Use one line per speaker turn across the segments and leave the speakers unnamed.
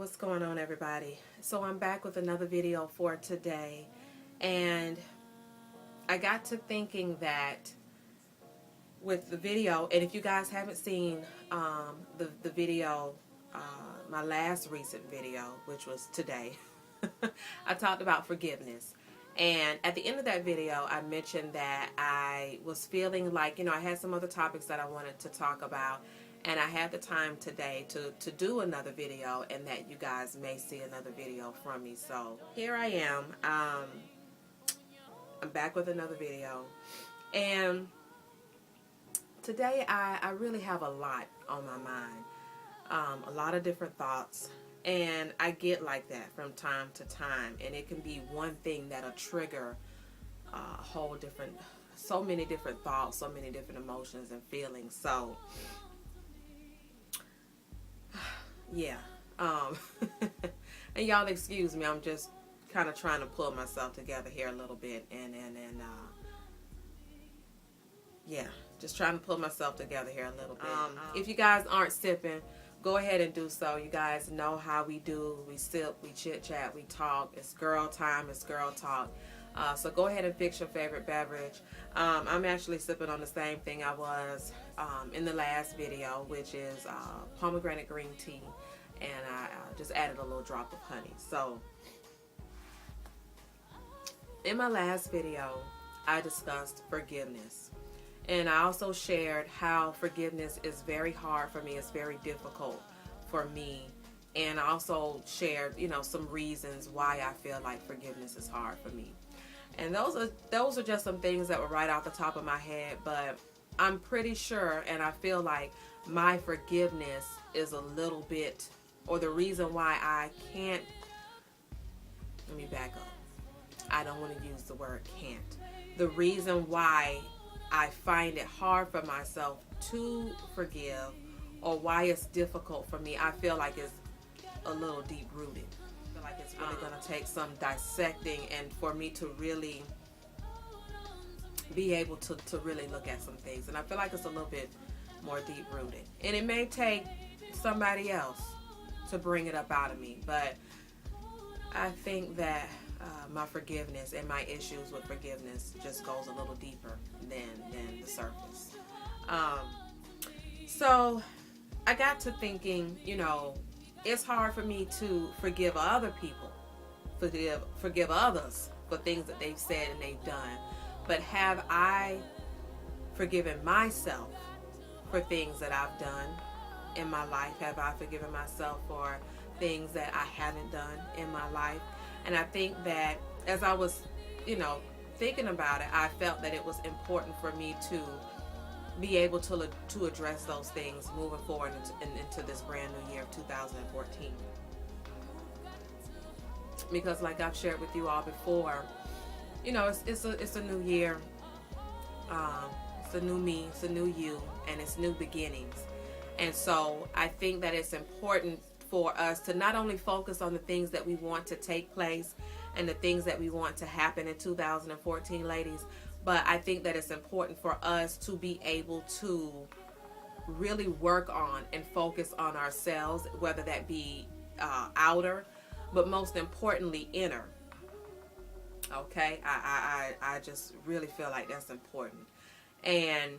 what's going on, everybody? So I'm back with another video for today, and I got to thinking that with the video, and if you guys haven't seen the video, my last recent video, which was today, I talked about forgiveness. And at the end of that video, I mentioned that I was feeling like, I had some other topics that I wanted to talk about, and I had the time today to do another video, and that you guys may see another video from me. So here I am. I'm back with another video, and today I really have a lot on my mind, a lot of different thoughts. And I get like that from time to time, and it can be one thing that'll trigger so many different thoughts, so many different emotions and feelings. So yeah, and y'all excuse me, I'm just kind of trying to pull myself together here a little bit, and yeah, just trying to pull myself together here a little bit. If you guys aren't sipping, go ahead and do so. You guys know how we do. We sip, we chit chat, we talk. It's girl time, it's girl talk. So go ahead and fix your favorite beverage. I'm actually sipping on the same thing I was in the last video, which is pomegranate green tea, and I just added a little drop of honey. So in my last video, I discussed forgiveness. And I also shared how forgiveness is very hard for me. It's very difficult for me. And I also shared, some reasons why I feel like forgiveness is hard for me. And those are just some things that were right off the top of my head. But I'm pretty sure, and I feel like my forgiveness is a little bit, or the reason why I can't, let me back up. I don't want to use the word can't. The reason why I find it hard for myself to forgive, or why it's difficult for me, I feel like it's a little deep rooted. I feel like it's really going to take some dissecting, and for me to really be able to really look at some things. And I feel like it's a little bit more deep rooted, and it may take somebody else to bring it up out of me, but I think that my forgiveness and my issues with forgiveness just goes a little deeper than the surface. So I got to thinking, it's hard for me to forgive other people, forgive others for things that they've said and they've done. But have I forgiven myself for things that I've done in my life? Have I forgiven myself for things that I haven't done in my life? And I think that as I was, thinking about it, I felt that it was important for me to be able to address those things moving forward into this brand new year of 2014. Because like I've shared with you all before, it's a new year. It's a new me, it's a new you, and it's new beginnings. And so I think that it's important for us to not only focus on the things that we want to take place and the things that we want to happen in 2014, ladies, but I think that it's important for us to be able to really work on and focus on ourselves, whether that be outer, but most importantly inner. Okay, I just really feel like that's important. And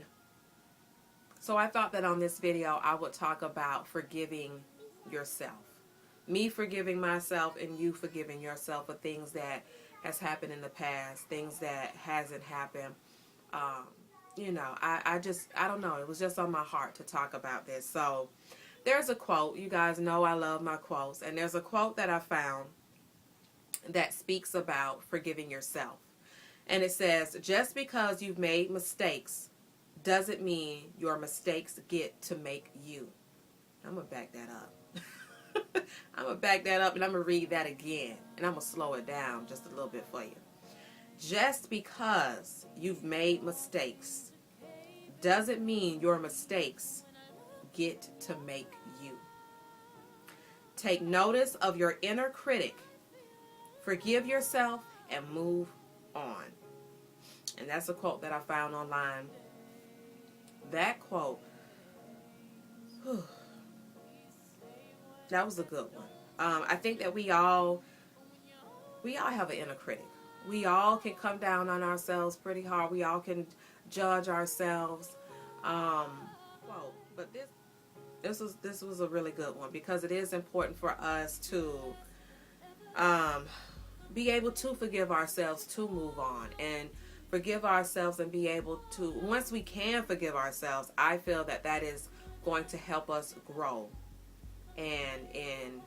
so I thought that on this video I would talk about forgiving yourself. Me forgiving myself and you forgiving yourself for things that has happened in the past, things that hasn't happened. I don't know. It was just on my heart to talk about this. So there's a quote. You guys know I love my quotes. And there's a quote that I found that speaks about forgiving yourself. And it says, just because you've made mistakes doesn't mean your mistakes get to make you. I'm going to back that up. I'm going to back that up, and I'm going to read that again. And I'm going to slow it down just a little bit for you. Just because you've made mistakes doesn't mean your mistakes get to make you. Take notice of your inner critic. Forgive yourself and move on. And that's a quote that I found online. That quote, that was a good one. I think that we all have an inner critic. We all can come down on ourselves pretty hard. We all can judge ourselves. Whoa, but this was a really good one, because it is important for us to be able to forgive ourselves, to move on and forgive ourselves, and be able to, once we can forgive ourselves, I feel that that is going to help us grow. And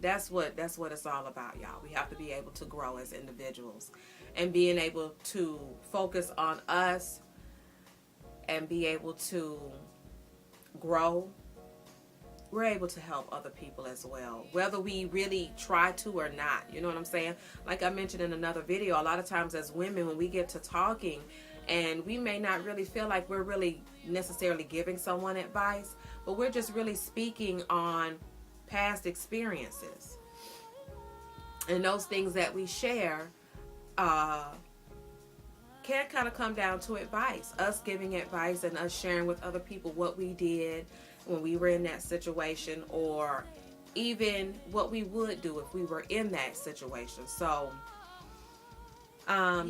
that's what it's all about, y'all. We have to be able to grow as individuals, and being able to focus on us and be able to grow. We're able to help other people as well, whether we really try to or not. You know what I'm saying? Like I mentioned in another video, a lot of times as women, when we get to talking, and we may not really feel like we're really necessarily giving someone advice, but we're just really speaking on past experiences. And those things that we share can kind of come down to advice. Us giving advice and us sharing with other people what we did when we were in that situation, or even what we would do if we were in that situation. So, yeah,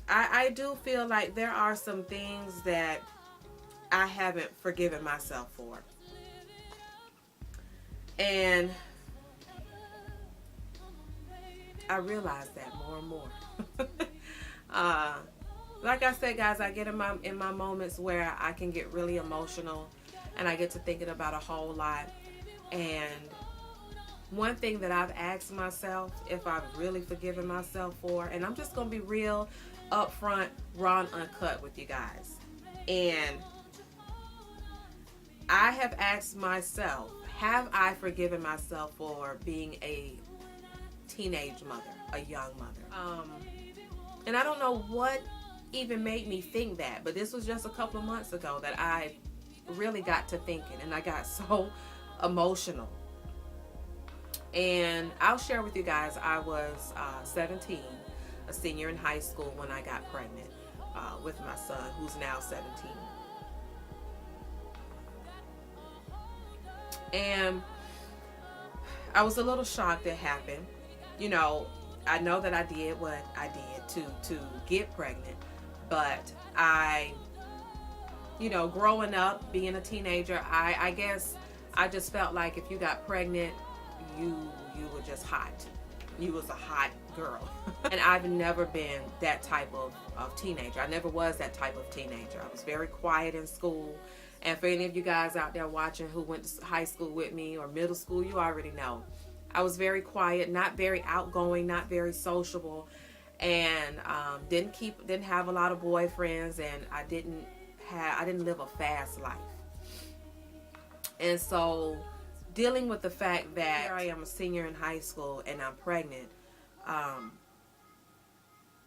I do feel like there are some things that I haven't forgiven myself for. And I realize that more and more. Like I said, guys, I get in my moments where I can get really emotional, and I get to thinking about a whole lot. And one thing that I've asked myself if I've really forgiven myself for, and I'm just going to be real upfront, raw and uncut with you guys. And I have asked myself, have I forgiven myself for being a teenage mother, a young mother? And I don't know what even made me think that, but this was just a couple of months ago that I really got to thinking, and I got so emotional. And I'll share with you guys, I was 17, a senior in high school, when I got pregnant with my son, who's now 17. And I was a little shocked it happened. You know, I know that I did what I did to get pregnant, but I, you know, growing up, being a teenager, I guess I just felt like if you got pregnant, you were just hot. You was a hot girl. And I've never been that type of teenager. I never was that type of teenager. I was very quiet in school. And for any of you guys out there watching who went to high school with me or middle school, you already know. I was very quiet, not very outgoing, not very sociable, and didn't have a lot of boyfriends, and I didn't live a fast life. And so dealing with the fact that here I am, a senior in high school, and I'm pregnant,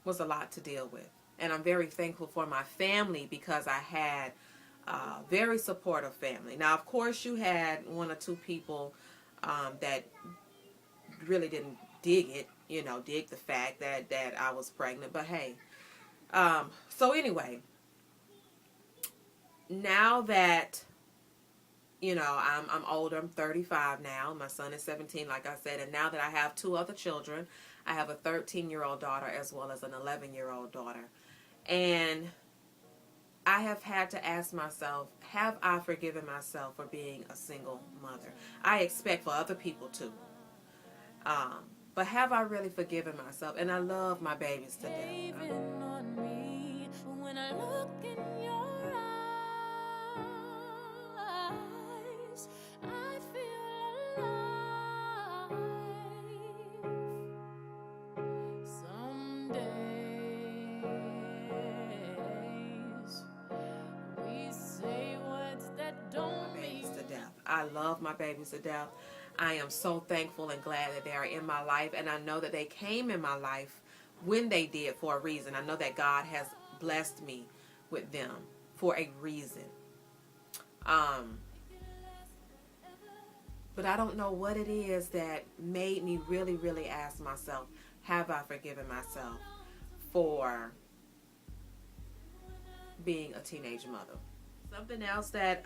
was a lot to deal with. And I'm very thankful for my family, because I had very supportive family. Now, of course, you had one or two people that really didn't dig it, you know, dig the fact that I was pregnant. But hey, so anyway, now that, you know, I'm older, I'm 35 now, my son is 17, like I said, and now that I have two other children, I have a 13-year-old daughter as well as an 11-year-old daughter, and I have had to ask myself, have I forgiven myself for being a single mother? I expect for other people to. But have I really forgiven myself? And I love my babies to death. When I look in your eyes, I feel alive. Some days we say words that don't mean to death. I love my babies to death. I am so thankful and glad that they are in my life, and I know that they came in my life when they did for a reason. I know that God has blessed me with them for a reason. But I don't know what it is that made me really, really ask myself, have I forgiven myself for being a teenage mother? Something else that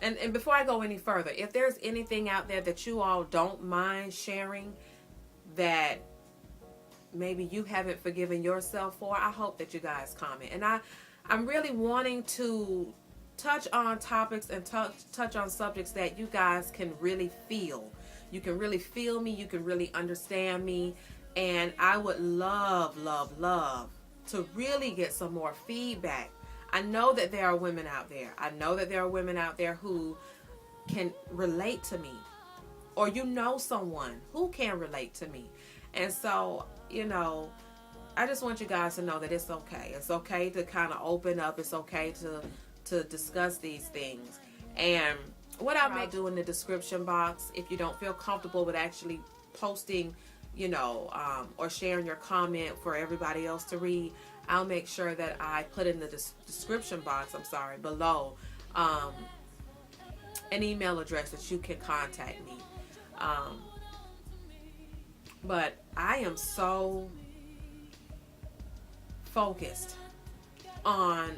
And before I go any further, if there's anything out there that you all don't mind sharing that maybe you haven't forgiven yourself for, I hope that you guys comment. And I'm really wanting to touch on topics and touch on subjects that you guys can really feel. You can really feel me. You can really understand me. And I would love, love, love to really get some more feedback. I know that there are women out there. I know that there are women out there who can relate to me. Or you know someone who can relate to me. And so, you know, I just want you guys to know that it's okay. It's okay to kind of open up. It's okay to discuss these things. And what I may do in the description box, if you don't feel comfortable with actually posting, you know, or sharing your comment for everybody else to read, I'll make sure that I put in the description box, below, an email address that you can contact me. But I am so focused on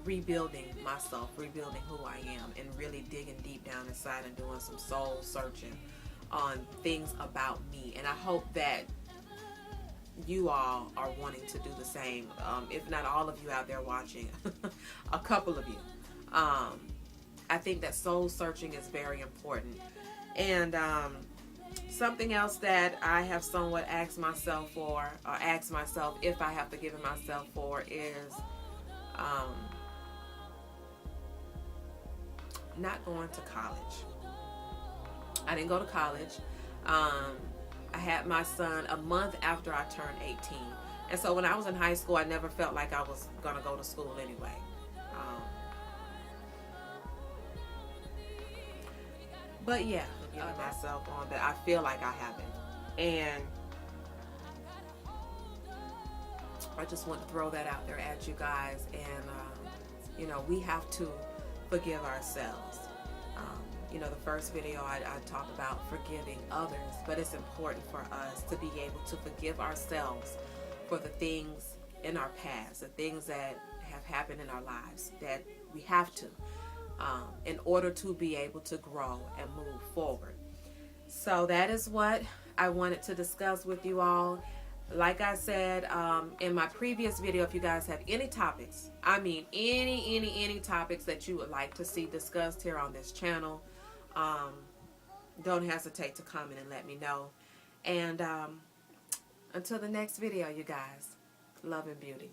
rebuilding myself, rebuilding who I am, and really digging deep down inside and doing some soul searching on things about me. And I hope that you all are wanting to do the same. If not all of you out there watching, a couple of you. I think that soul searching is very important. And something else that I have somewhat asked myself for, or asked myself if I have forgiven myself for, is not going to college. I didn't go to college. I had my son a month after I turned 18. And so when I was in high school, I never felt like I was going to go to school anyway. But yeah, forgiving myself on that. I feel like I haven't. And I just want to throw that out there at you guys. And, you know, we have to forgive ourselves. You know, the first video I talked about forgiving others, but it's important for us to be able to forgive ourselves for the things in our past, the things that have happened in our lives, that we have to, in order to be able to grow and move forward. So that is what I wanted to discuss with you all. Like I said in my previous video, if you guys have any topics, I mean any topics that you would like to see discussed here on this channel, don't hesitate to comment and let me know. And until the next video, you guys, love and beauty.